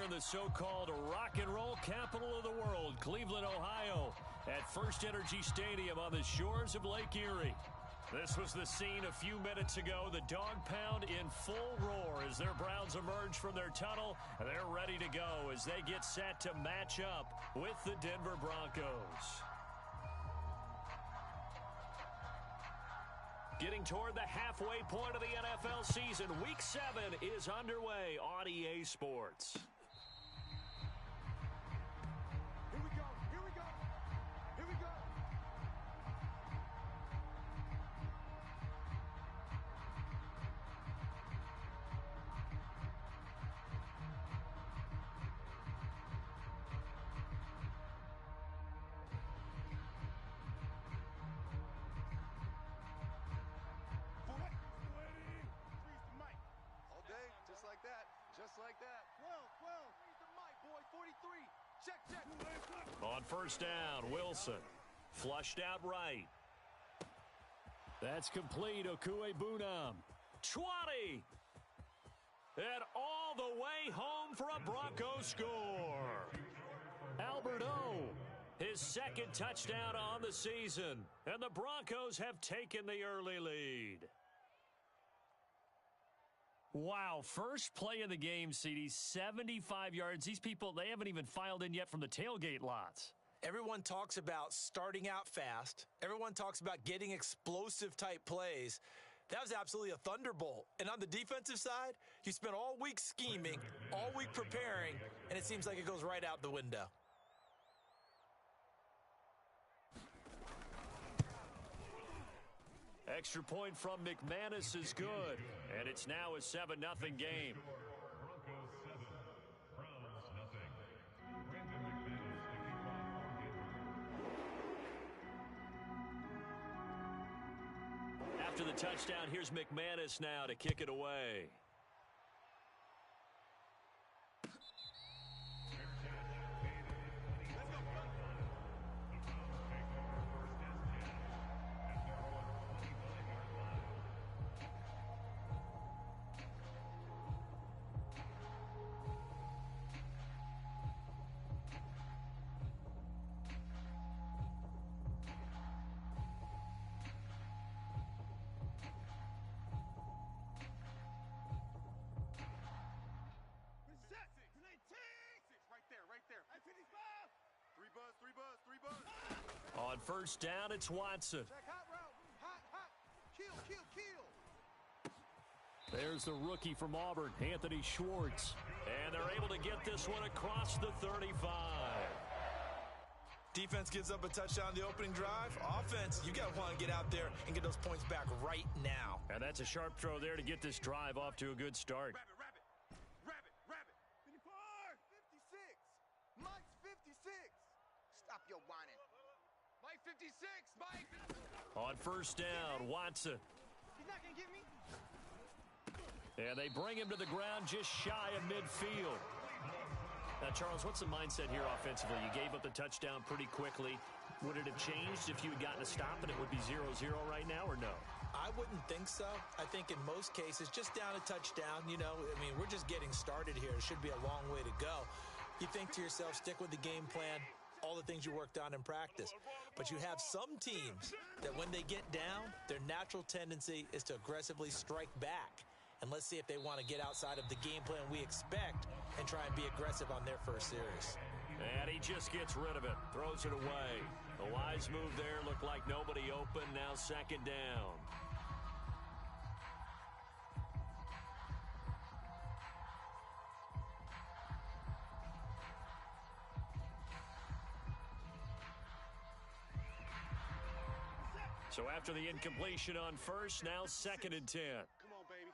in the so-called rock and roll capital of the world, Cleveland, Ohio, at First Energy Stadium on the shores of Lake Erie. This was the scene a few minutes ago. The dog pound in full roar as their Browns emerge from their tunnel. They're ready to go as they get set to match up with the Denver Broncos. Getting toward the halfway point of the NFL season, Week 7 is underway on EA Sports. Here we go, here we go, here we go. Just like that. Just like that. 12. Here's the mic, boy. 43. Check. On first down, Wilson. Flushed out right. That's complete. Okuegbunam. 20. And all the way home for a Broncos score. Albert O. His second touchdown on the season. And the Broncos have taken the early lead. Wow, first play of the game, CD, 75 yards. These people, they haven't even filed in yet from the tailgate lots. Everyone talks about starting out fast. Everyone talks about getting explosive-type plays. That was absolutely a thunderbolt. And on the defensive side, you spent all week scheming, all week preparing, and it seems like it goes right out the window. Extra point from McManus is good, and it's now a 7-0 game. Broncos 7, Browns nothing. Brandon McManus to kick off for Denver. After the touchdown, here's McManus now to kick it away. Right there. I finished 5. 3 buzz. On first down, it's Watson. Check hot route. Hot. Kill. There's the rookie from Auburn, Anthony Schwartz. And they're able to get this one across the 35. Defense gives up a touchdown the opening drive. Offense, you got to want to get out there and get those points back right now. And that's a sharp throw there to get this drive off to a good start. Rabbit. 54. 56. Mike's 56. Stop your whining. Mike 56. Mike. On first down, Watson. He's not going to get me. And they bring him to the ground just shy of midfield. Now, Charles, what's the mindset here offensively? You gave up the touchdown pretty quickly. Would it have changed if you had gotten a stop and it would be 0-0 right now, or no? I wouldn't think so. I think in most cases, just down a touchdown, we're just getting started here. It should be a long way to go. You think to yourself, stick with the game plan, all the things you worked on in practice. But you have some teams that when they get down, their natural tendency is to aggressively strike back. And let's see if they want to get outside of the game plan we expect and try and be aggressive on their first series. And he just gets rid of it, throws it away. The wise move there, looked like nobody open, now second down. So after the incompletion on first, now 2nd and 10. Come on, baby.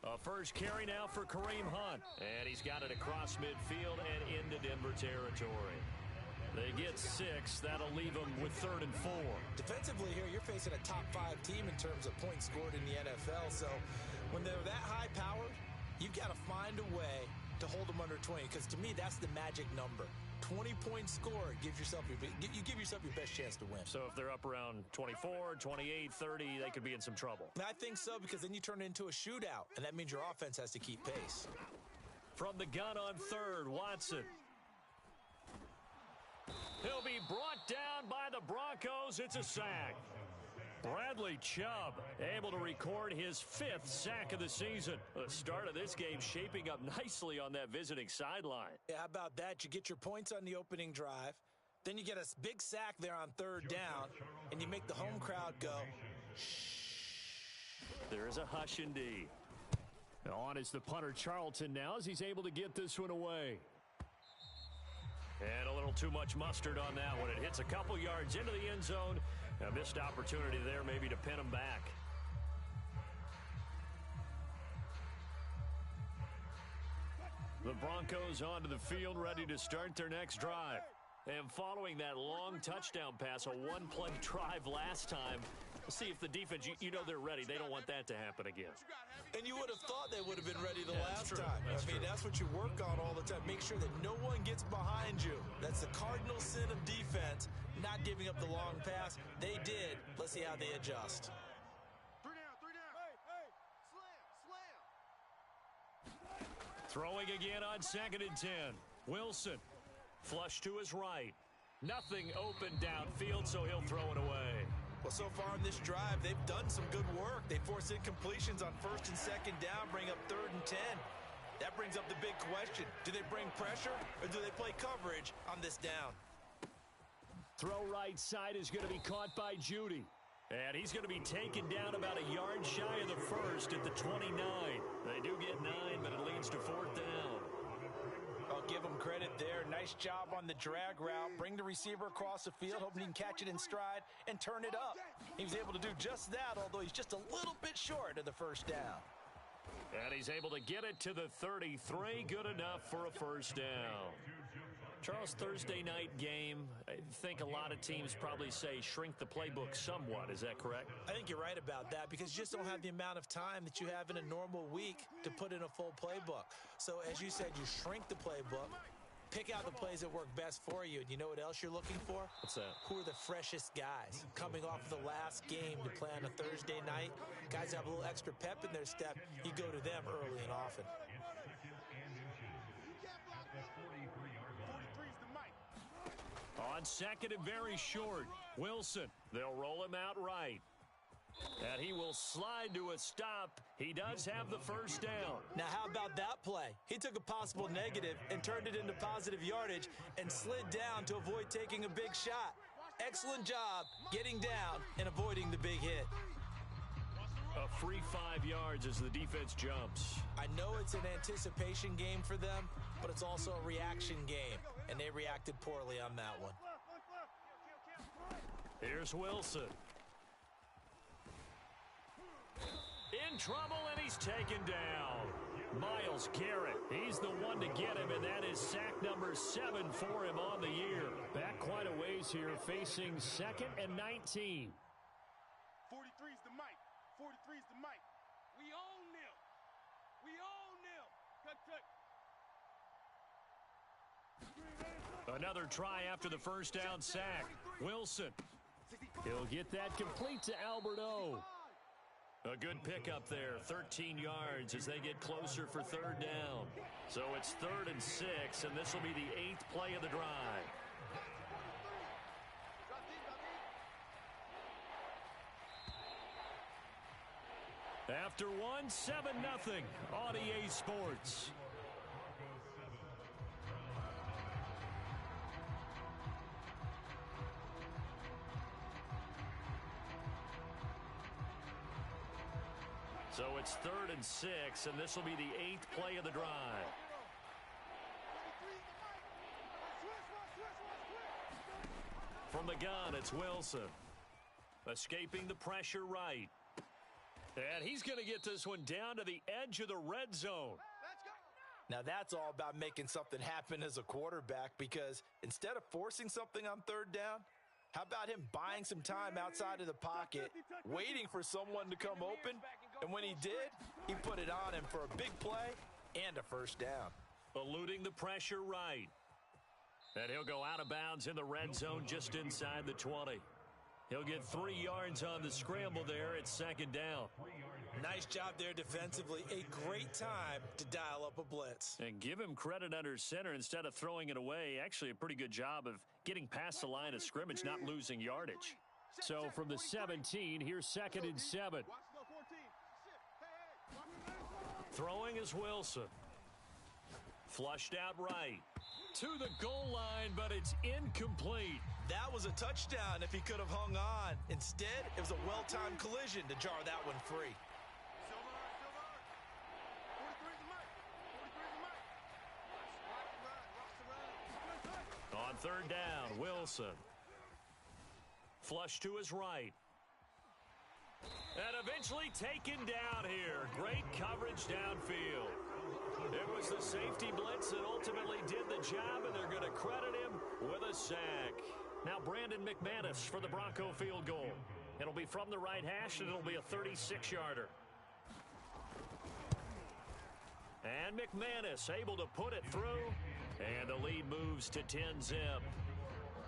A first carry now for Kareem Hunt. And he's got it across midfield and into Denver territory. They get 6. That'll leave them with 3rd and 4. Defensively here, you're facing a top 5 team in terms of points scored in the NFL. So when they're that high-powered, you've got to find a way to hold them under 20. Because to me, that's the magic number. 20-point score gives yourself you give yourself your best chance to win. So if they're up around 24, 28, 30, they could be in some trouble. And I think so, because then you turn it into a shootout, and that means your offense has to keep pace. From the gun on third, Watson. He'll be brought down by the Broncos. It's a sack. Bradley Chubb able to record his 5th sack of the season. The start of this game shaping up nicely on that visiting sideline. Yeah, how about that? You get your points on the opening drive. Then you get a big sack there on third down, and you make the home crowd go, shh. There is a hush indeed. On is the punter Charlton now as he's able to get this one away. And a little too much mustard on that one. It hits a couple yards into the end zone. A missed opportunity there maybe to pin him back. The Broncos onto the field ready to start their next drive. And following that long touchdown pass, a one-play drive last time, we'll see if the defense, you know they're ready. They don't want that to happen again. And you would have thought they would have been ready the last true. time. That's I mean, true. that's what you work on all the time. Make sure that no one gets behind you. That's the cardinal sin of defense, not giving up the long pass. They did. Let's see how they adjust. 3 down, 3 down. Hey, slam. Throwing again on 2nd and 10. Wilson. Flush to his right. Nothing open downfield, so he'll throw it away. Well, so far in this drive, they've done some good work. They force incompletions on 1st and 2nd down, bring up 3rd and 10. That brings up the big question. Do they bring pressure, or do they play coverage on this down? Throw right side is going to be caught by Judy. And he's going to be taken down about a yard shy of the first at the 29. They do get 9, but it leads to 4th down. I'll give him credit there. Nice job on the drag route. Bring the receiver across the field, hoping he can catch it in stride and turn it up. He was able to do just that, although he's just a little bit short of the first down. And he's able to get it to the 33. Good enough for a first down. Charles, Thursday night game, I think a lot of teams probably say shrink the playbook somewhat. Is that correct? I think you're right about that because you just don't have the amount of time that you have in a normal week to put in a full playbook. So as you said, you shrink the playbook, pick out the plays that work best for you. And you know what else you're looking for? What's that? Who are the freshest guys coming off of the last game to play on a Thursday night? Guys have a little extra pep in their step. You go to them early and often. On 2nd and very short, Wilson. They'll roll him out right. And he will slide to a stop. He does have the first down. Now, how about that play? He took a possible negative and turned it into positive yardage and slid down to avoid taking a big shot. Excellent job getting down and avoiding the big hit. A free 5 yards as the defense jumps. I know it's an anticipation game for them, but it's also a reaction game, and they reacted poorly on that one. Here's Wilson. In trouble, and he's taken down. Myles Garrett, he's the one to get him, and that is sack number 7 for him on the year. Back quite a ways here, facing 2nd and 19. 43's the mic. 43's the mic. We own them. We own them. Cut. Another try after the first down sack. Wilson. He'll get that complete to Albert O. A good pickup there, 13 yards as they get closer for 3rd down. So it's 3rd and 6, and this will be the 8th play of the drive. After one, 7-0 on EA Sports. So it's 3rd and 6, and this will be the 8th play of the drive. From the gun, it's Wilson. Escaping the pressure right. And he's going to get this one down to the edge of the red zone. Now that's all about making something happen as a quarterback, because instead of forcing something on 3rd down, how about him buying some time outside of the pocket, waiting for someone to come open, and when he did, he put it on him for a big play and a first down. Eluding the pressure right. And he'll go out of bounds in the red zone just inside the 20. He'll get 3 yards on the scramble there at 2nd down. Nice job there defensively. A great time to dial up a blitz. And give him credit under center instead of throwing it away. Actually, a pretty good job of getting past the line of scrimmage, not losing yardage. So from the 17, here's 2nd and 7. Throwing is Wilson. Flushed out right. To the goal line, but it's incomplete. That was a touchdown if he could have hung on. Instead, it was a well-timed collision to jar that one free. On 3rd down, Wilson. Flush to his right. And eventually taken down here. Great coverage downfield. It was the safety blitz that ultimately did the job, and they're going to credit him with a sack. Now Brandon McManus for the Bronco field goal. It'll be from the right hash, and it'll be a 36-yarder. And McManus able to put it through, and the lead moves to 10-zip.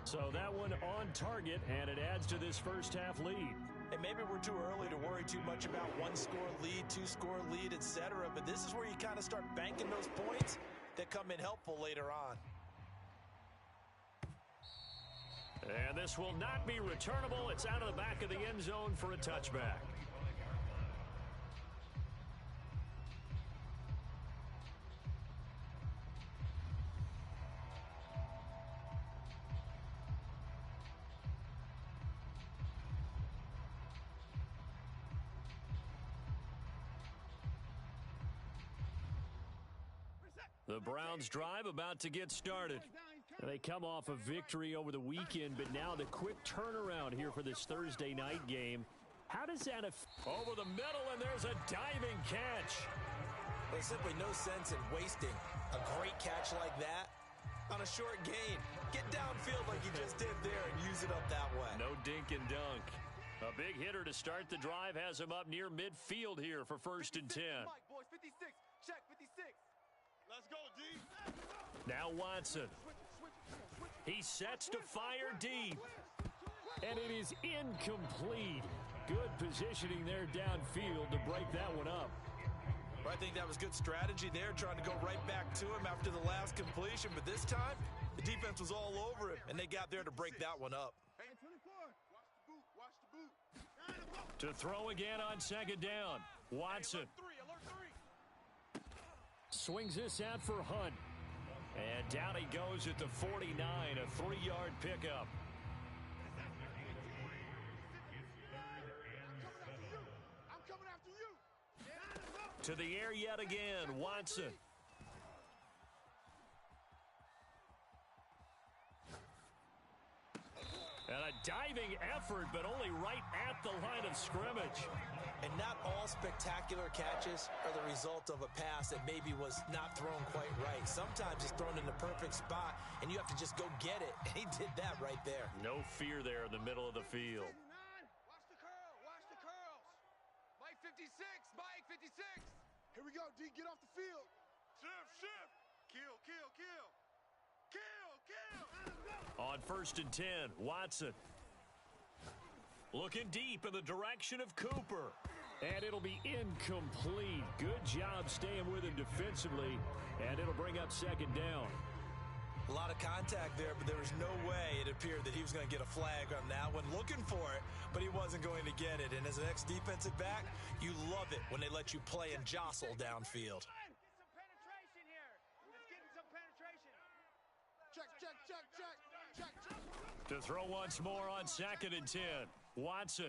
So that one on target, and it adds to this first half lead. And maybe we're too early to worry too much about one-score lead, two-score lead, etc. But this is where you kind of start banking those points that come in helpful later on. And this will not be returnable. It's out of the back of the end zone for a touchback. The Browns drive about to get started. They come off a victory over the weekend, but now the quick turnaround here for this Thursday night game. How does that over the middle, and there's a diving catch. There's simply no sense in wasting a great catch like that on a short gain. Get downfield like you just did there and use it up that way. No dink and dunk. A big hitter to start the drive has him up near midfield here for 1st and 10. Mike, boys, 56. Check, 56. Let's go, D. Now Watson. He sets to fire deep. And it is incomplete. Good positioning there downfield to break that one up. Well, I think that was good strategy there, trying to go right back to him after the last completion. But this time, the defense was all over him, and they got there to break that one up. Hey, 24. Watch the boot. To throw again on 2nd down. Watson. Alert three. Swings this out for Hunt. And down he goes at the 49, a 3-yard pickup. I'm coming after you. To the air yet again, Watson. And a diving effort, but only right at the line of scrimmage. And not all spectacular catches are the result of a pass that maybe was not thrown quite right. Sometimes it's thrown in the perfect spot, and you have to just go get it. And he did that right there. No fear there in the middle of the field. Watch the curl. Watch the curls. Mike 56. Mike 56. Here we go, D. Get off the field. Shift. Kill. On 1st and 10, Watson. Looking deep in the direction of Cooper. And it'll be incomplete. Good job staying with him defensively. And it'll bring up 2nd down. A lot of contact there, but there was no way it appeared that he was going to get a flag on that one. Looking for it, but he wasn't going to get it. And as an ex-defensive back, you love it when they let you play and jostle downfield. Get some penetration here. Let's get some penetration. Check. To throw once more on 2nd and 10. Watson.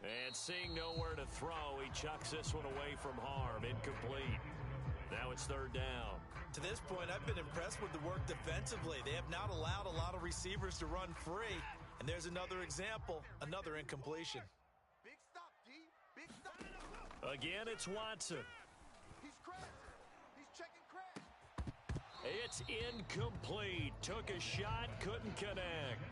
And seeing nowhere to throw, he chucks this one away from harm. Incomplete. Now it's 3rd down. To this point, I've been impressed with the work defensively. They have not allowed a lot of receivers to run free. And there's another example, another incompletion. Big stop, D. Big stop. Again, it's Watson. He's crashed. He's checking crash. It's incomplete. Took a shot, couldn't connect.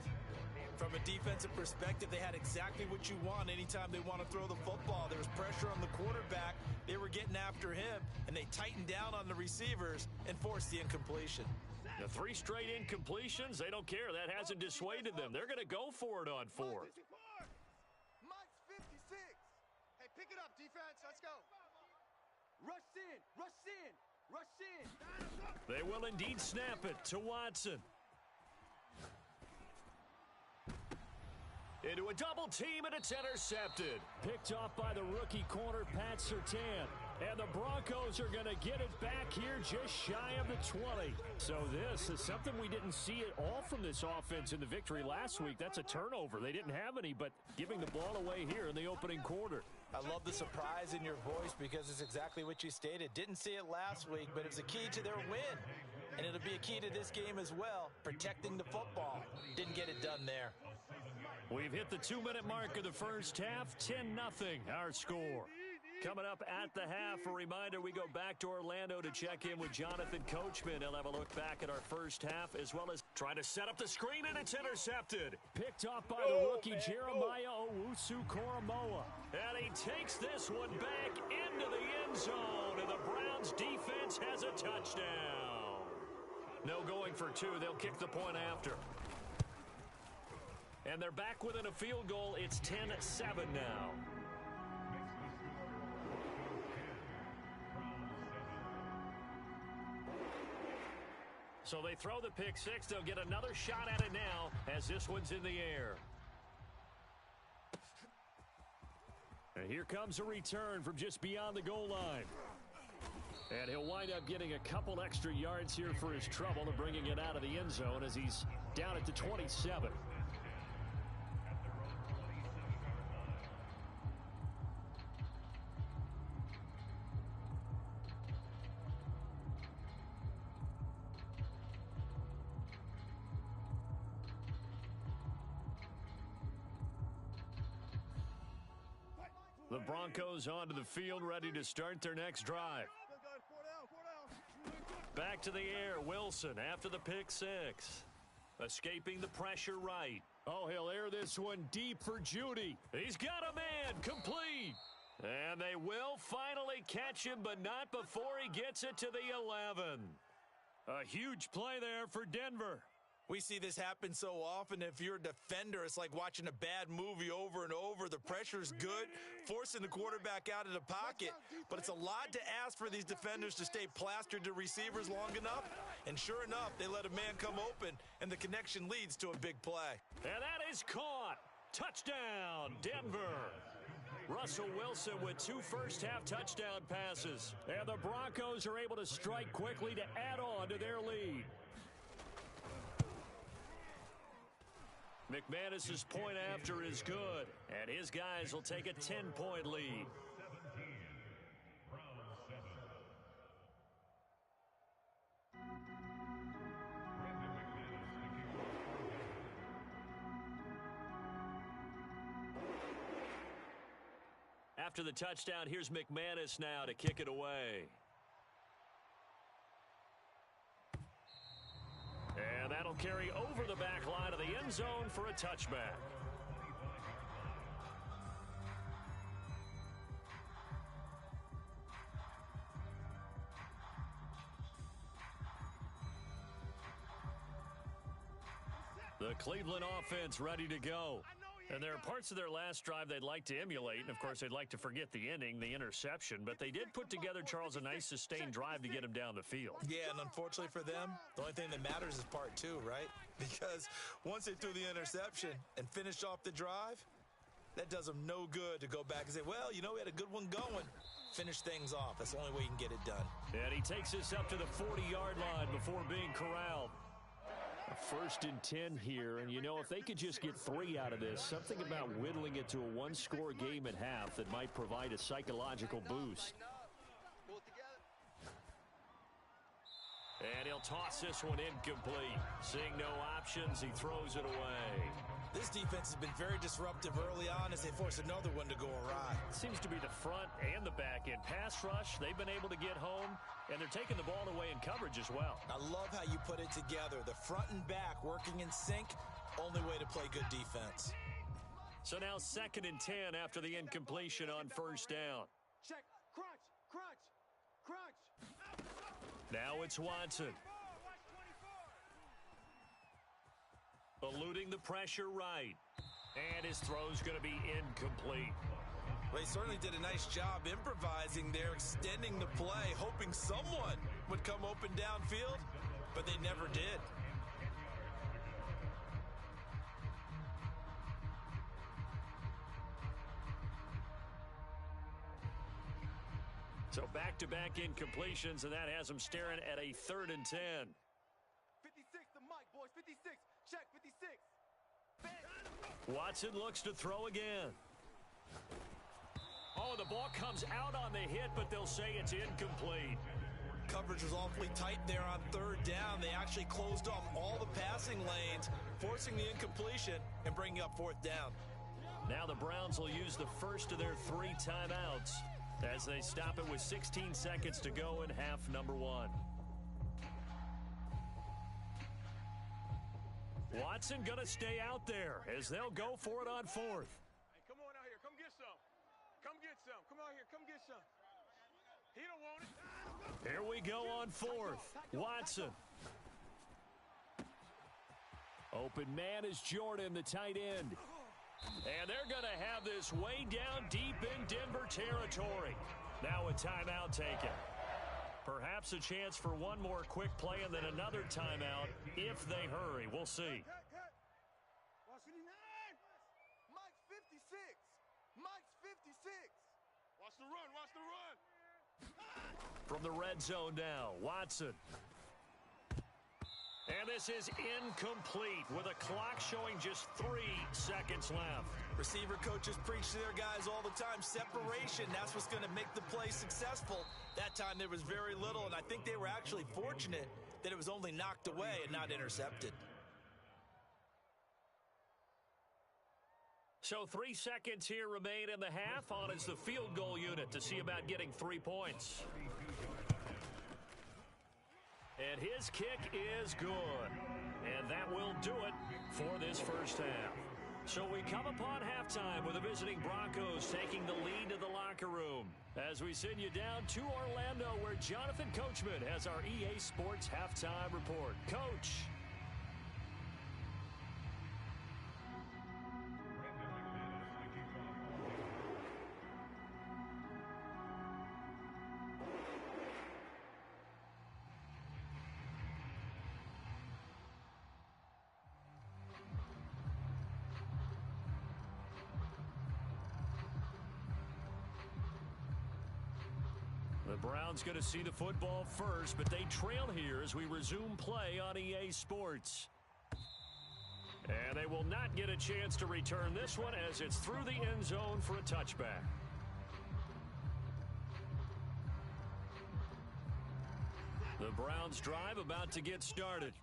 From a defensive perspective, they had exactly what you want anytime they want to throw the football. There was pressure on the quarterback. They were getting after him, and they tightened down on the receivers and forced the incompletion. The 3 straight incompletions, they don't care. That hasn't dissuaded them. They're going to go for it on 4th. Mike's 56. Hey, pick it up, defense. Let's go. Rush in, rush in, rush in. They will indeed snap it to Watson. Into a double team, and it's intercepted. Picked off by the rookie corner, Pat Surtain. And the Broncos are going to get it back here just shy of the 20. So this is something we didn't see at all from this offense in the victory last week. That's a turnover. They didn't have any, but giving the ball away here in the opening quarter. I love the surprise in your voice because it's exactly what you stated. Didn't see it last week, but it's a key to their win. And it'll be a key to this game as well, protecting the football. Didn't get it done there. We've hit the 2-minute mark of the first half, 10-0 our score. Coming up at the half, a reminder, we go back to Orlando to check in with Jonathan Coachman. He'll have a look back at our first half, as well as trying to set up the screen, and it's intercepted. Picked off by the rookie Jeremiah Owusu-Koramoah. And he takes this one back into the end zone, and the Browns defense has a touchdown. No going for 2. They'll kick the point after. And they're back within a field goal. It's 10-7 now. So they throw the pick 6. They'll get another shot at it now as this one's in the air. And here comes a return from just beyond the goal line. And he'll wind up getting a couple extra yards here for his trouble and bringing it out of the end zone as he's down at the 27. The Broncos onto the field, ready to start their next drive. Back to the air, Wilson after the pick 6. Escaping the pressure right. Oh, he'll air this one deep for Judy. He's got a man, complete. And they will finally catch him, but not before he gets it to the 11. A huge play there for Denver. We see this happen so often. If you're a defender, it's like watching a bad movie over and over. The pressure's good, forcing the quarterback out of the pocket. But it's a lot to ask for these defenders to stay plastered to receivers long enough. And sure enough, they let a man come open, and the connection leads to a big play. And that is caught. Touchdown, Denver. Russell Wilson with 2 first-half touchdown passes. And the Broncos are able to strike quickly to add on to their lead. McManus's point after is good, and his guys will take a 10-point lead. After the touchdown, here's McManus now to kick it away. And that'll carry over the back line of the end zone for a touchback. The Cleveland offense ready to go. And there are parts of their last drive they'd like to emulate. And, of course, they'd like to forget the ending, the interception. But they did put together, Charles, a nice sustained drive to get him down the field. Yeah, and unfortunately for them, the only thing that matters is part 2, right? Because once they threw the interception and finished off the drive, that does them no good to go back and say, well, you know, we had a good one going. Finish things off. That's the only way you can get it done. And he takes this up to the 40-yard line before being corralled. First and 10 here, and you know, if they could just get 3 out of this, something about whittling it to a 1-score game at half that might provide a psychological boost. And he'll toss this one incomplete. Seeing no options, he throws it away. This defense has been very disruptive early on as they force another one to go awry. Seems to be the front and the back end. Pass rush, they've been able to get home, and they're taking the ball away in coverage as well. I love how you put it together. The front and back working in sync, only way to play good defense. So now 2nd and 10 after the incompletion on first down. Check, crunch, crunch, crunch. Now it's Watson. Eluding the pressure right. And his throw's going to be incomplete. Well, he certainly did a nice job improvising there, extending the play, hoping someone would come open downfield, but they never did. So back-to-back incompletions, and that has him staring at a 3rd and 10. 56 to Mike, boys. 56. Check, 56. Watson looks to throw again. Oh, the ball comes out on the hit, but they'll say it's incomplete. Coverage was awfully tight there on 3rd down. They actually closed off all the passing lanes, forcing the incompletion and bringing up 4th down. Now the Browns will use the first of their 3 timeouts as they stop it with 16 seconds to go in half number 1. Watson going to stay out there as they'll go for it on 4th. Hey, come on out here. Come get some. Come get some. Come out here. Come get some. He don't want it. Here we go on 4th. Watson. Open man is Jordan, the tight end. And they're going to have this way down deep in Denver territory. Now a timeout taken. Perhaps a chance for one more quick play and then another timeout if they hurry. We'll see. Watch 59. Mike's 56. Mike's 56. Watch the run. Watch the run. From the red zone now, Watson. And this is incomplete with a clock showing just 3 seconds left. Receiver coaches preach to their guys all the time. Separation, that's what's going to make the play successful. That time there was very little, and I think they were actually fortunate that it was only knocked away and not intercepted. So 3 seconds here remain in the half. On is the field goal unit to see about getting 3 points. And his kick is good. And that will do it for this first half. So we come upon halftime with the visiting Broncos taking the lead to the locker room as we send you down to Orlando where Jonathan Coachman has our EA Sports halftime report. Coach. The Browns going to see the football first, but they trail here as we resume play on EA Sports. And they will not get a chance to return this one as it's through the end zone for a touchback. The Browns drive about to get started.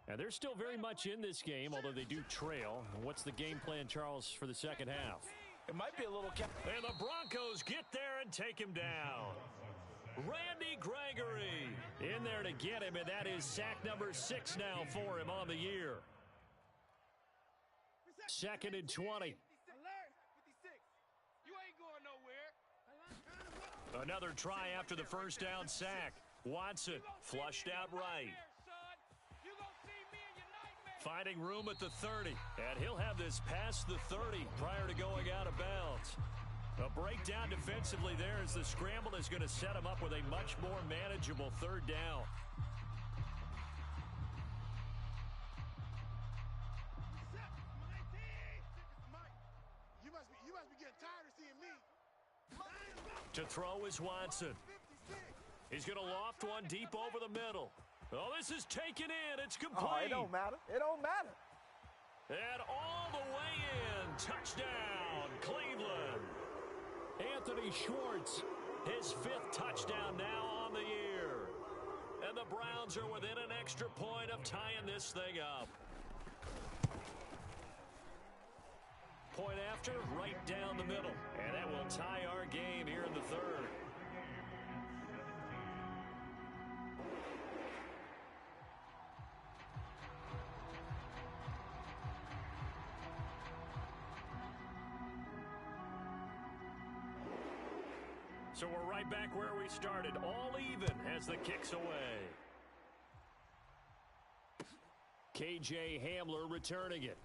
And they're still very much in this game, although they do trail. What's the game plan, Charles, for the second half? It might be a little... And the Broncos get there and take him down. Randy Gregory in there to get him, and that is sack number 6 now for him on the year. 2nd and 20. Alert. 56. You ain't going nowhere. Another try after the first down sack. Watson flushed out right. Finding room at the 30, and he'll have this past the 30 prior to going out of bounds. A breakdown defensively there as the scramble is going to set him up with a much more manageable 3rd down. You must be getting tired of seeing me. To throw is Watson. He's going to loft one deep over the middle. Oh, this is taken in. It's complete. Oh, it don't matter. It don't matter. And all the way in. Touchdown, Cleveland. Anthony Schwartz, his 5th touchdown now on the year. And the Browns are within an extra point of tying this thing up. Point after, right down the middle. And that will tie our game here in the 3rd. So we're right back where we started, all even as the kick's away. K.J. Hamler returning it.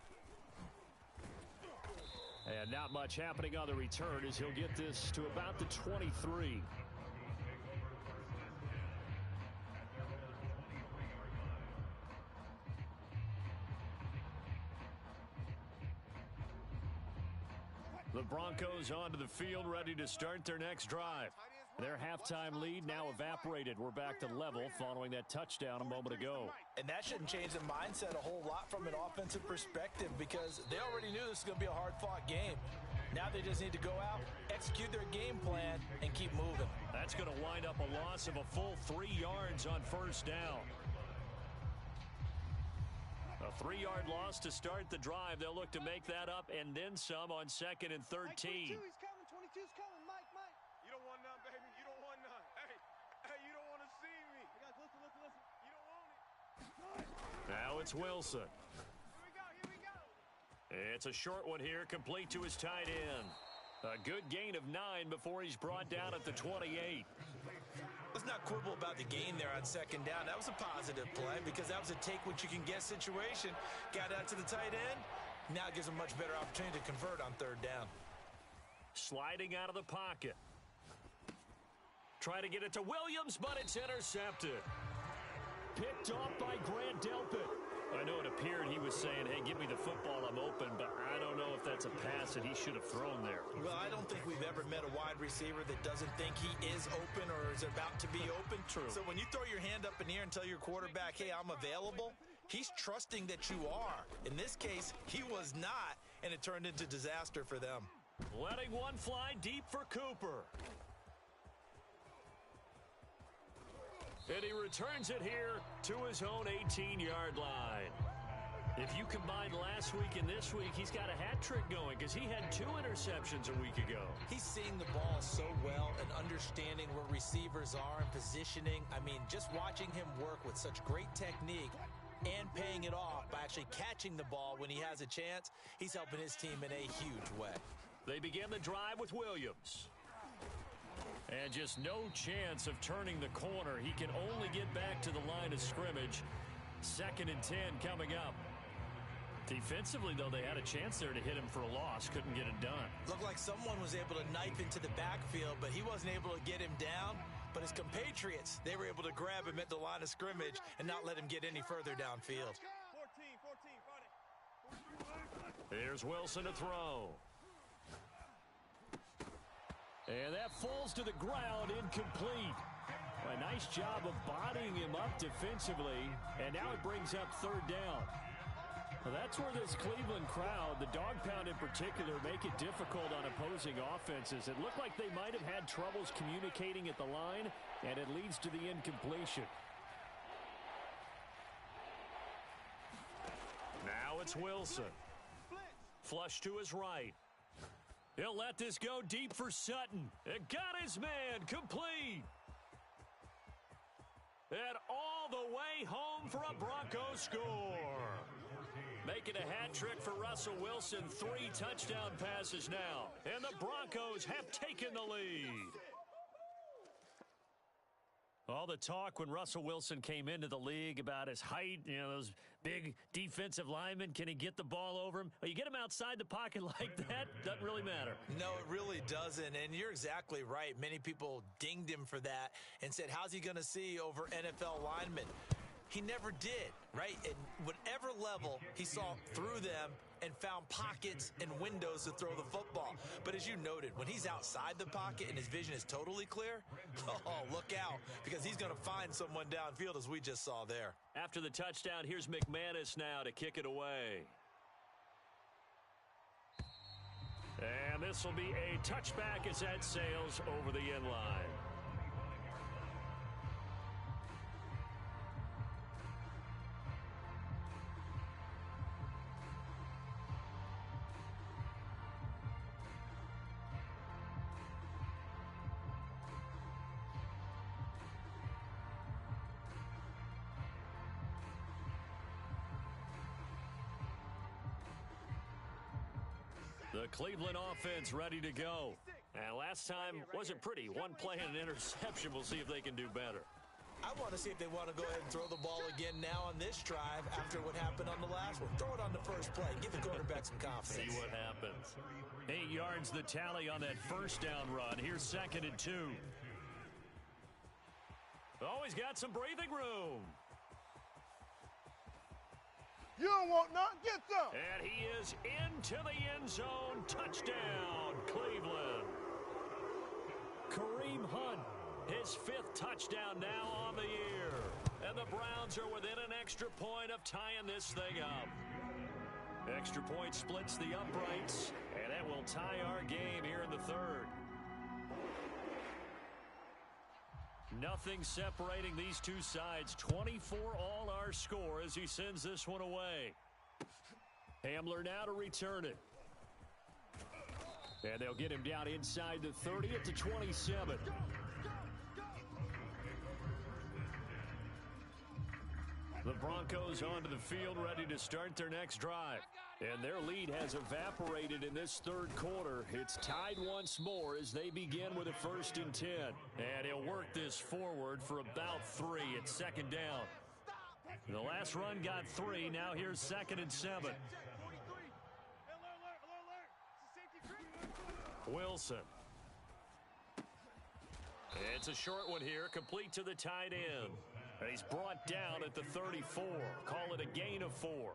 And not much happening on the return as he'll get this to about the 23. The Broncos onto the field, ready to start their next drive. Their halftime lead now evaporated. We're back to level following that touchdown a moment ago. And that shouldn't change the mindset a whole lot from an offensive perspective because they already knew this was going to be a hard-fought game. Now they just need to go out, execute their game plan, and keep moving. That's going to wind up a loss of a full 3 yards on first down. A 3-yard loss to start the drive. They'll look to make that up and then some on 2nd and 13. Mike, 22, he's coming. 22's coming. Mike. You don't want none, baby. You don't want none. Hey, you don't want to see me. You guys, listen. You don't want it. Now it's Wilson. Here we go. It's a short one here, complete to his tight end. A good gain of 9 before he's brought down at the 28. Let's not quibble about the gain there on 2nd down. That was a positive play because that was a take-what-you-can-get situation. Got out to the tight end. Now gives him a much better opportunity to convert on 3rd down. Sliding out of the pocket. Try to get it to Williams, but it's intercepted. Picked off by Grant Delpit. I know it appeared he was saying, hey, give me the football, I'm open, but I don't know if that's a pass that he should have thrown there. Well, I don't think we've ever met a wide receiver that doesn't think he is open or is about to be open. True. So when you throw your hand up in the air and tell your quarterback, hey, I'm available, he's trusting that you are. In this case, he was not, and it turned into disaster for them. Letting one fly deep for Cooper. And he returns it here to his own 18-yard line. If you combine last week and this week, he's got a hat trick going because he had 2 interceptions a week ago. He's seeing the ball so well and understanding where receivers are and positioning. I mean, just watching him work with such great technique and paying it off by actually catching the ball when he has a chance, he's helping his team in a huge way. They begin the drive with Williams. And just no chance of turning the corner. He can only get back to the line of scrimmage. 2nd and 10 coming up. Defensively, though, they had a chance there to hit him for a loss. Couldn't get it done. Looked like someone was able to knife into the backfield, but he wasn't able to get him down. But his compatriots, they were able to grab him at the line of scrimmage and not let him get any further downfield. 14, Here's Wilson to throw. And that falls to the ground, incomplete. A nice job of bodying him up defensively, and now it brings up 3rd down. Well, that's where this Cleveland crowd, the dog pound in particular, make it difficult on opposing offenses. It looked like they might have had troubles communicating at the line, and it leads to the incompletion. Now it's Wilson. Flush to his right. He'll let this go deep for Sutton. It got his man complete. And all the way home for a Broncos score. Making a hat trick for Russell Wilson. 3 touchdown passes now. And the Broncos have taken the lead. All the talk when Russell Wilson came into the league about his height, you know, those big defensive linemen, can he get the ball over him? Well, you get him outside the pocket like that, doesn't really matter. No, it really doesn't, and you're exactly right. Many people dinged him for that and said, how's he going to see over NFL linemen? He never did, right? At whatever level, he saw through them and found pockets and windows to throw the football. But as you noted, when he's outside the pocket and his vision is totally clear, oh, look out, because he's going to find someone downfield, as we just saw there. After the touchdown, here's McManus now to kick it away. And this will be a touchback as that sails over the end line. The Cleveland offense ready to go. And last time wasn't pretty. One play and an interception. We'll see if they can do better. I want to see if they want to go ahead and throw the ball again now on this drive after what happened on the last one. Throw it on the first play. Give the quarterback some confidence. See what happens. 8 yards the tally on that first down run. Here's 2nd and 2. Oh, he's got some breathing room. You don't want none, get some. And he is into the end zone. Touchdown, Cleveland. Kareem Hunt, his 5th touchdown now on the year. And the Browns are within an extra point of tying this thing up. Extra point splits the uprights, and it will tie our game here in the 3rd. Nothing separating these two sides. 24 all our score as he sends this one away. Hamler now to return it. And they'll get him down inside the 30 at the 27. The Broncos onto the field ready to start their next drive. And their lead has evaporated in this 3rd quarter. It's tied once more as they begin with a 1st and 10. And he'll work this forward for about 3. It's 2nd down. The last run got 3. Now here's 2nd and 7. Wilson. It's a short one here, complete to the tight end. And he's brought down at the 34. Call it a gain of 4.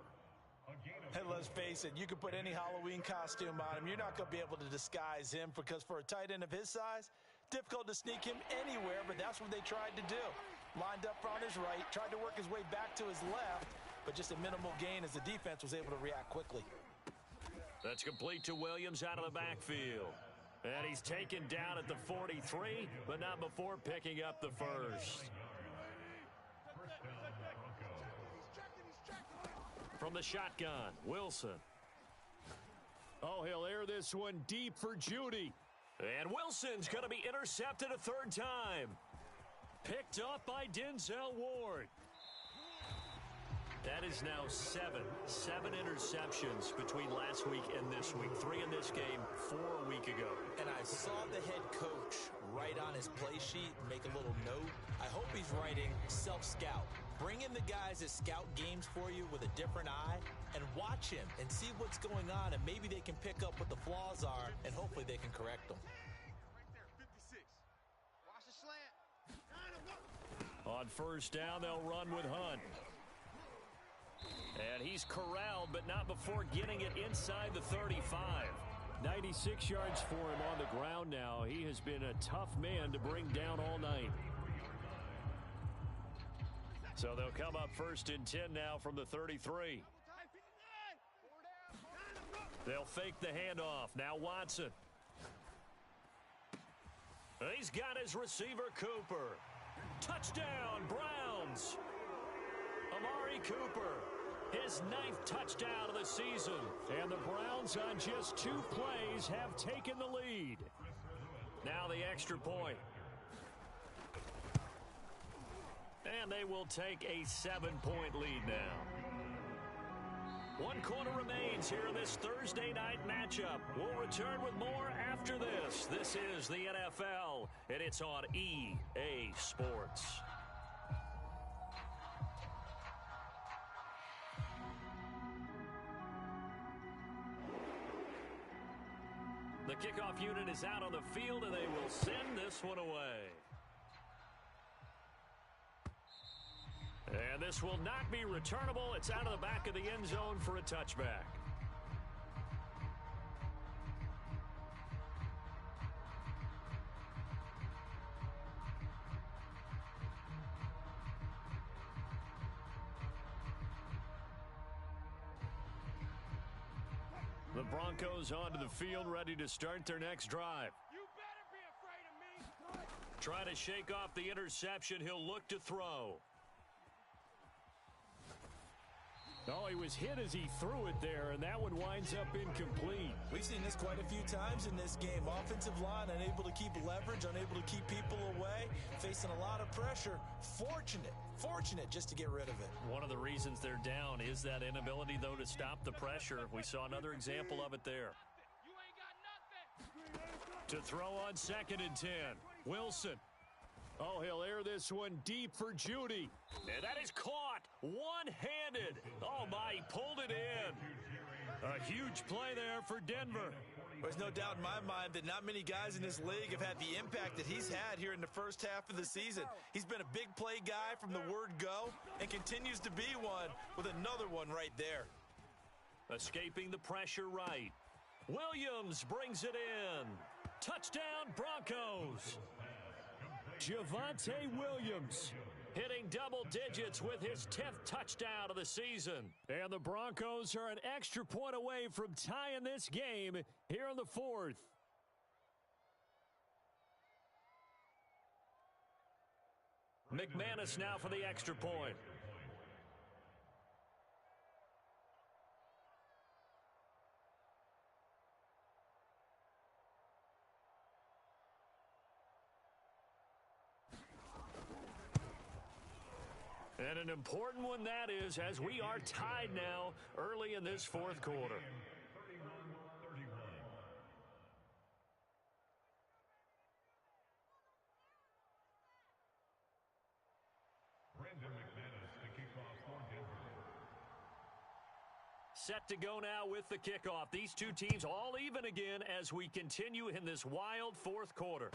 Hey, let's face it, you can put any Halloween costume on him. You're not going to be able to disguise him because for a tight end of his size, difficult to sneak him anywhere, but that's what they tried to do. Lined up on his right, tried to work his way back to his left, but just a minimal gain as the defense was able to react quickly. That's complete to Williams out of the backfield. And he's taken down at the 43, but not before picking up the 1st. From the shotgun, Wilson. Oh, he'll air this one deep for Judy. And Wilson's going to be intercepted a 3rd time. Picked up by Denzel Ward. That is now 7 interceptions between last week and this week. 3 in this game, 4 a week ago. And I saw the head coach write on his play sheet, make a little note. I hope he's writing self-scout. Bring in the guys that scout games for you with a different eye and watch him and see what's going on, and maybe they can pick up what the flaws are, and hopefully they can correct them. Right there, 56. Watch the slant. On 1st down, they'll run with Hunt. And he's corralled, but not before getting it inside the 35. 96 yards for him on the ground now. He has been a tough man to bring down all night. So they'll come up 1st and 10 now from the 33. They'll fake the handoff. Now Watson. He's got his receiver, Cooper. Touchdown, Browns. Amari Cooper, his 9th touchdown of the season. And the Browns on just 2 plays have taken the lead. Now the extra point. And they will take a 7-point lead now. 1 quarter remains here in this Thursday night matchup. We'll return with more after this. This is the NFL, and it's on EA Sports. The kickoff unit is out on the field, and they will send this one away. And this will not be returnable. It's out of the back of the end zone for a touchback. The Broncos onto the field, ready to start their next drive. You better be afraid of me. Try to shake off the interception. He'll look to throw. Oh, he was hit as he threw it there, and that one winds up incomplete. We've seen this quite a few times in this game. Offensive line unable to keep leverage, unable to keep people away, facing a lot of pressure. Fortunate just to get rid of it. One of the reasons they're down is that inability, though, to stop the pressure. We saw another example of it there. You ain't got nothing. To throw on 2nd and 10. Wilson. Oh, he'll air this one deep for Judy. And that is caught one-handed. Oh, my, he pulled it in. A huge play there for Denver. There's no doubt in my mind that not many guys in this league have had the impact that he's had here in the first half of the season. He's been a big play guy from the word go and continues to be one with another one right there. Escaping the pressure right. Williams brings it in. Touchdown, Broncos. Javonte Williams hitting double digits with his 10th touchdown of the season. And the Broncos are an extra point away from tying this game here in the fourth. McManus now for the extra point. And an important one that is, as we are tied now early in this fourth quarter. 31-31. Brandon McManus to kick off for Denver. Set to go now with the kickoff. These two teams all even again as we continue in this wild fourth quarter.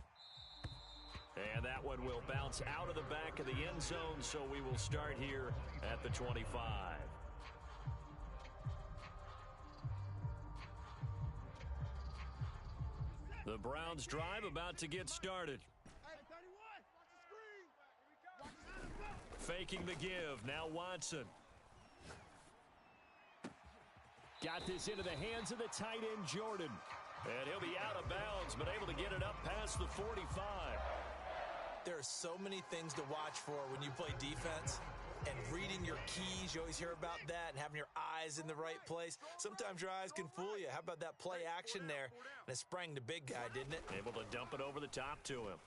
And that one will bounce out of the back of the end zone, so we will start here at the 25. The Browns drive about to get started. Faking the give, now Watson. Got this into the hands of the tight end, Jordan. And he'll be out of bounds, but able to get it up past the 45. There are so many things to watch for when you play defense. And reading your keys, you always hear about that, and having your eyes in the right place. Sometimes your eyes can fool you. How about that play action there? And it sprang the big guy, didn't it? Able to dump it over the top to him.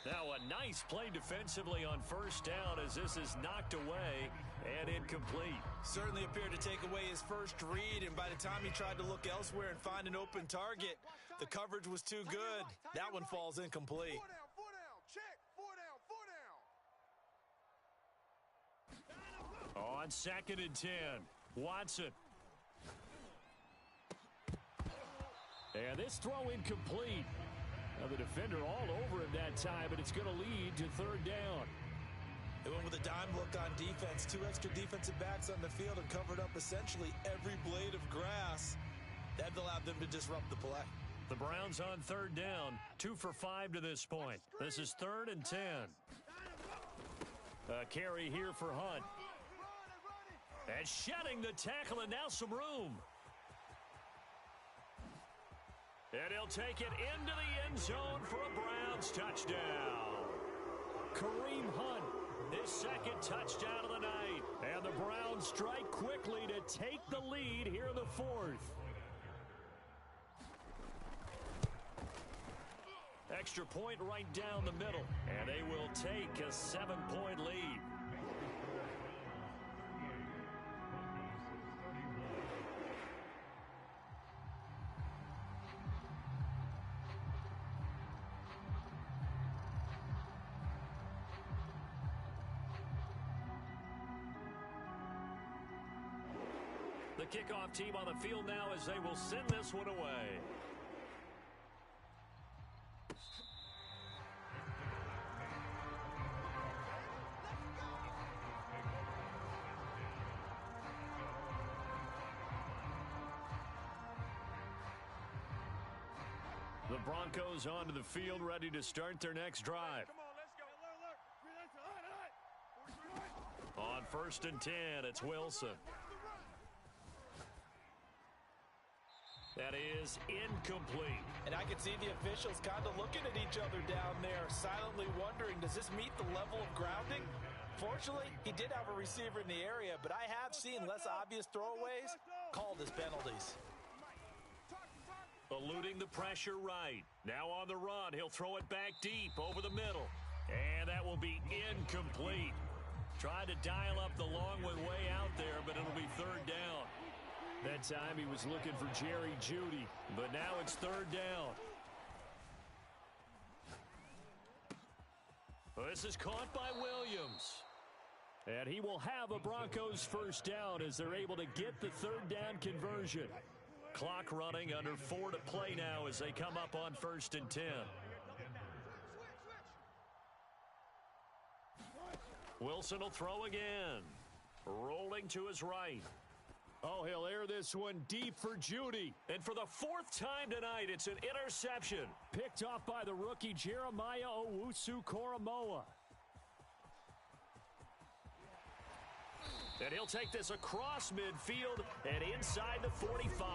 Now a nice play defensively on first down as this is knocked away and incomplete. Certainly appeared to take away his first read, and by the time he tried to look elsewhere and find an open target, the coverage was too good. That one falls incomplete. 4 down, check, 4 down. On 2nd and 10, Watson. And this throw incomplete. Now the defender all over him that time, but it's going to lead to 3rd down. They went with a dime look on defense. 2 extra defensive backs on the field and covered up essentially every blade of grass. That allowed them to disrupt the play. The Browns on 3rd down, 2 for 5 to this point. This is 3rd and 10. A carry here for Hunt. And shedding the tackle, and now some room. And he'll take it into the end zone for a Browns touchdown. Kareem Hunt, his 2nd touchdown of the night. And the Browns strike quickly to take the lead here in the 4th. Extra point right down the middle. And they will take a 7-point lead. The kickoff team on the field now as they will send this one away. The Broncos onto the field, ready to start their next drive. Come on, let's go. On 1st and 10, it's Wilson. That is incomplete. And I can see the officials kind of looking at each other down there, silently wondering, does this meet the level of grounding? Fortunately, he did have a receiver in the area, but I have seen less obvious throwaways called as penalties. Eluding the pressure right. Now on the run, he'll throw it back deep over the middle. And that will be incomplete. Tried to dial up the long one way out there, but it'll be 3rd down. That time he was looking for Jerry Jeudy, but now it's 3rd down. This is caught by Williams. And he will have a Broncos first down as they're able to get the third down conversion. Clock running, under 4 to play now as they come up on 1st and 10. Wilson will throw again. Rolling to his right. Oh, he'll air this one deep for Judy. And for the 4th time tonight, it's an interception. Picked off by the rookie Jeremiah Owusu-Koramoah. And he'll take this across midfield and inside the 45.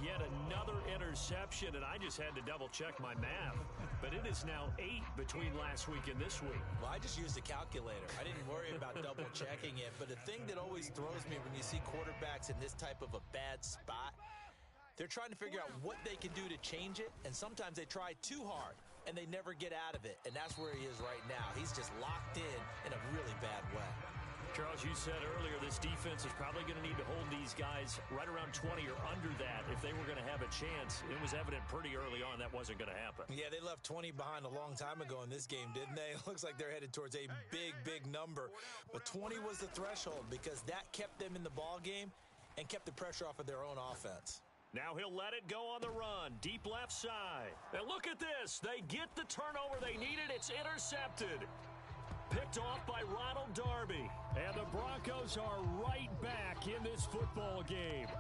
Yet another interception, and I just had to double-check my math. But it is now 8 between last week and this week. Well, I just used a calculator. I didn't worry about double-checking it. But the thing that always throws me when you see quarterbacks in this type of a bad spot, they're trying to figure out what they can do to change it, and sometimes they try too hard, and they never get out of it. And that's where he is right now. He's just locked in a really bad way. Charles, you said earlier this defense is probably going to need to hold these guys right around 20 or under that if they were going to have a chance. It was evident pretty early on that wasn't going to happen. Yeah, they left 20 behind a long time ago in this game, didn't they? It looks like they're headed towards a big number. But 20 was the threshold because that kept them in the ball game and kept the pressure off of their own offense. Now he'll let it go on the run, deep left side. And look at this. They get the turnover they needed. It's intercepted. Picked off by Ronald Darby. And the Broncos are right back in this football game.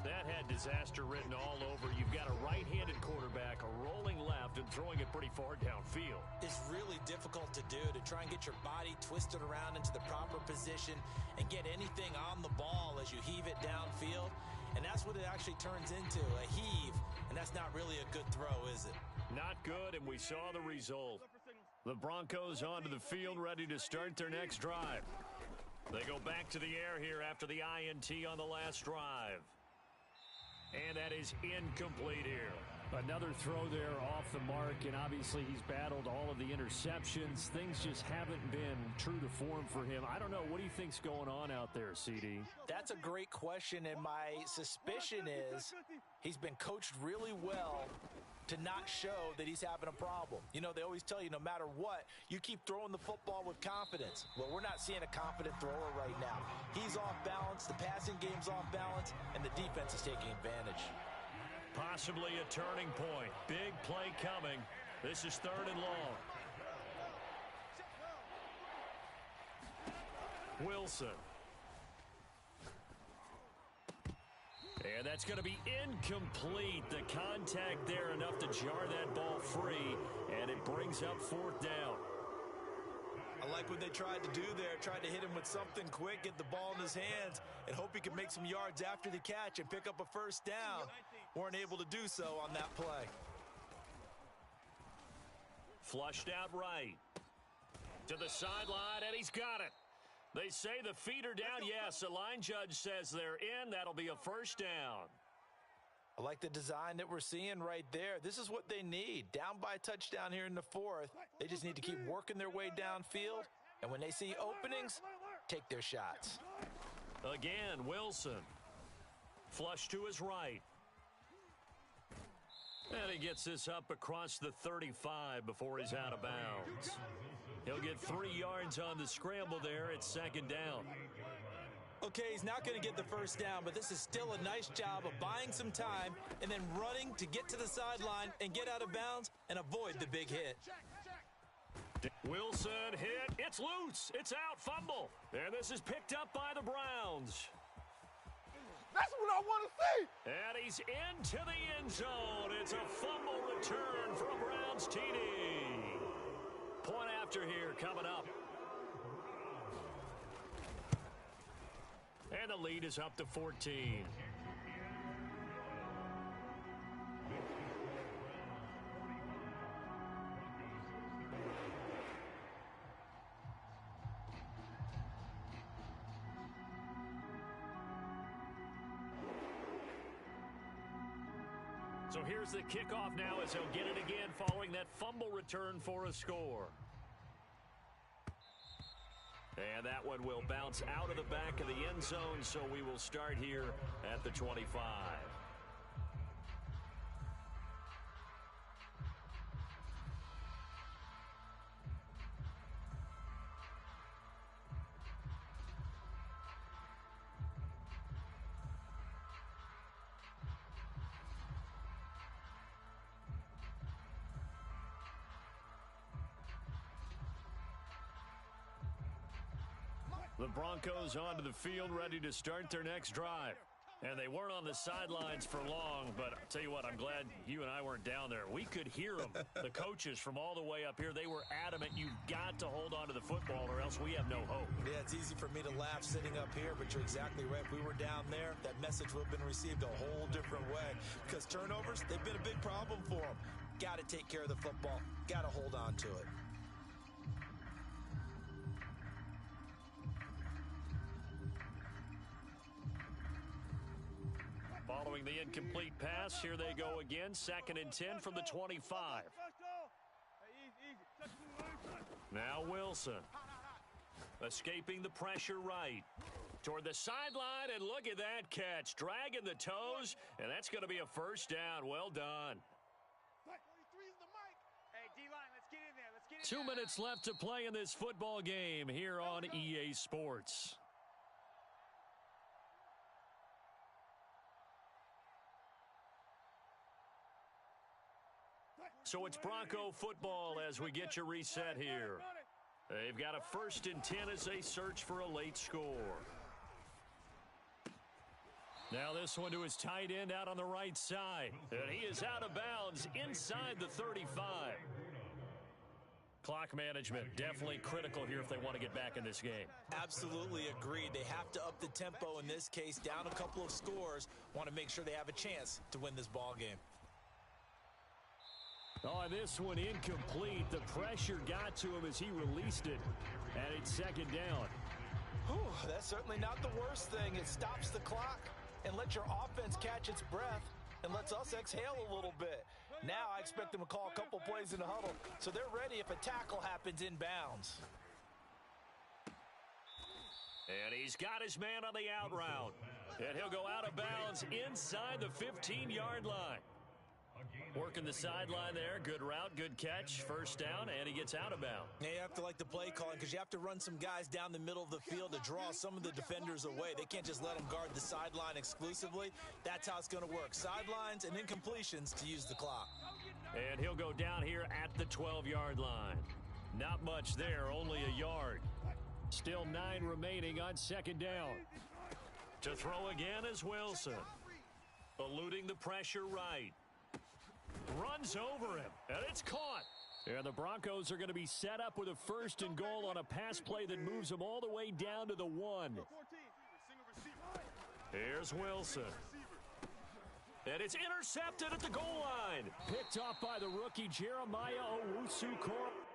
That had disaster written all over. You've got a right-handed quarterback, a rolling left, and throwing it pretty far downfield. It's really difficult to do, to try and get your body twisted around into the proper position and get anything on the ball as you heave it downfield. And that's what it actually turns into, a heave. And that's not really a good throw, is it? Not good, and we saw the result. The Broncos onto the field, ready to start their next drive. They go back to the air here after the INT on the last drive. And that is incomplete here. Another throw there off the mark, and obviously he's battled all of the interceptions. Things just haven't been true to form for him. I don't know. What do you think's going on out there, CD? That's a great question, and my suspicion is he's been coached really well to not show that he's having a problem. You know, they always tell you no matter what, you keep throwing the football with confidence. Well, we're not seeing a confident thrower right now. He's off balance, the passing game's off balance, and the defense is taking advantage. Possibly a turning point. Big play coming. This is 3rd and long. Wilson. And that's going to be incomplete. The contact there enough to jar that ball free, and it brings up 4th down. I like what they tried to do there, tried to hit him with something quick, get the ball in his hands, and hope he could make some yards after the catch and pick up a first down. Weren't able to do so on that play. Flushed out right. To the sideline, and he's got it. They say the feet are down. Yes, the line judge says they're in. That'll be a first down. I like the design that we're seeing right there. This is what they need. Down by a touchdown here in the 4th. They just need to keep working their way downfield. And when they see openings, take their shots. Again, Wilson. Flush to his right. And he gets this up across the 35 before he's out of bounds. He'll get 3 yards on the scramble there. It's 2nd down. Okay, he's not going to get the first down, but this is still a nice job of buying some time and then running to get to the sideline and get out of bounds and avoid the big hit. Wilson hit. It's loose. It's out. Fumble. And this is picked up by the Browns. That's what I want to see. And he's into the end zone. It's a fumble return for a Browns TD. Point after here coming up. And the lead is up to 14. So here's the kickoff now as he'll get it again following that fumble return for a score. And that one will bounce out of the back of the end zone, so we will start here at the 25. The Broncos onto the field ready to start their next drive. And they weren't on the sidelines for long, but I'll tell you what, I'm glad you and I weren't down there. We could hear them, the coaches from all the way up here. They were adamant, you've got to hold on to the football or else we have no hope. Yeah, it's easy for me to laugh sitting up here, but you're exactly right. If we were down there, that message would have been received a whole different way. Because turnovers, they've been a big problem for them. Got to take care of the football. Got to hold on to it. Following the incomplete pass, here they go again. 2nd and 10 from the 25. Now Wilson. Escaping the pressure right. Toward the sideline, and look at that catch. Dragging the toes, and that's going to be a first down. Well done. 2 minutes left to play in this football game here on EA Sports. So it's Bronco football as we get you reset here. They've got a 1st and 10 as they search for a late score. Now this one to his tight end out on the right side. And he is out of bounds inside the 35. Clock management definitely critical here if they want to get back in this game. Absolutely agreed. They have to up the tempo in this case, down a couple of scores. Want to make sure they have a chance to win this ball game. Oh, this one incomplete. The pressure got to him as he released it. And it's 2nd down. Whew, that's certainly not the worst thing. It stops the clock and lets your offense catch its breath and lets us exhale a little bit. Now I expect them to call a couple plays in the huddle, so they're ready if a tackle happens inbounds. And he's got his man on the out route. And he'll go out of bounds inside the 15-yard line. Working the sideline there. Good route, good catch. First down, and he gets out of bounds. Yeah, you have to like the play calling because you have to run some guys down the middle of the field to draw some of the defenders away. They can't just let them guard the sideline exclusively. That's how it's going to work. Sidelines and incompletions to use the clock. And he'll go down here at the 12-yard line. Not much there, only a yard. Still 9 remaining on 2nd down. To throw again is Wilson. Eluding the pressure right. Runs over him, and it's caught. And the Broncos are going to be set up with a 1st and goal on a pass play that moves them all the way down to the 1. Here's Wilson. And it's intercepted at the goal line. Picked off by the rookie Jeremiah Owusu-Koramoah.